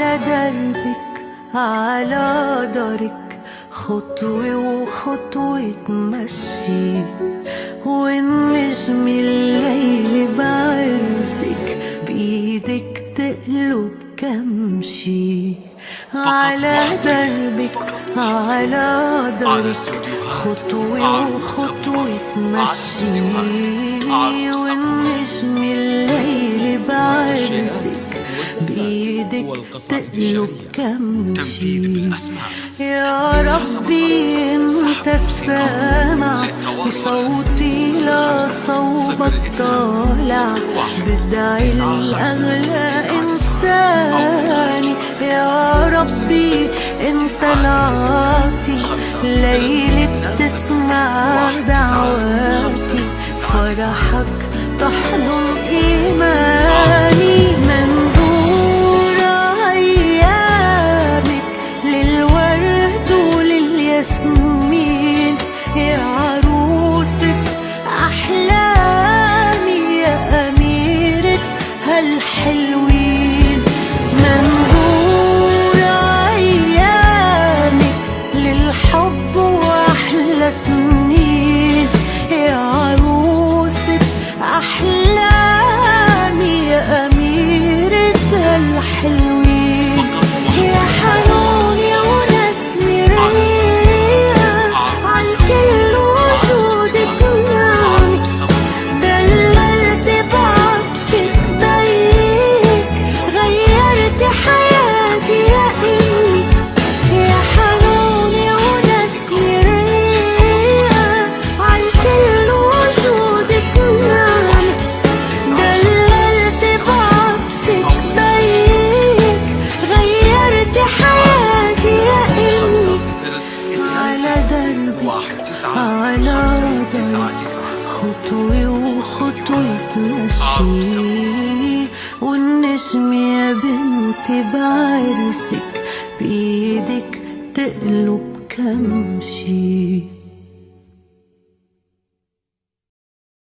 على دربك على دارك خطوة وخطوة تمشي، والنجم الليل بعرسك بإيدك تقلب كمشي. على دربك على دارك خطوة وخطوة تمشي، والنجم الليل بعرسك بإيدك تقلب كمشي. يا ربي انت السامع وصوتي لصوبك طالع، بدعي الأغلى إنساني. يا ربي انت العاطي ليلة تسمع دعواتي، فرحك تحضن إيماني. مندور أيامك للورد وللياسمين، يا عروسة أحلامي يا أميرة هالحلوين. مندور أيامك للحب وأحلى سنين، يا عروسة أحلامي يا أميرة الحلوين. يا حنون يا ونسمي ريح عن كل وجودك نامي، دللت بعطفك بيك غيرت حياتي يا إمي. يا حنون يا ونسمي ريح عن كل وجودك نامي، دللت بعطفك بيك غيرت حياتي يا إمي. على دربك على دربك خطوة وخطوة تمشي، والنجم يا بنتي بعرسك بإيدك تقلب كمشي.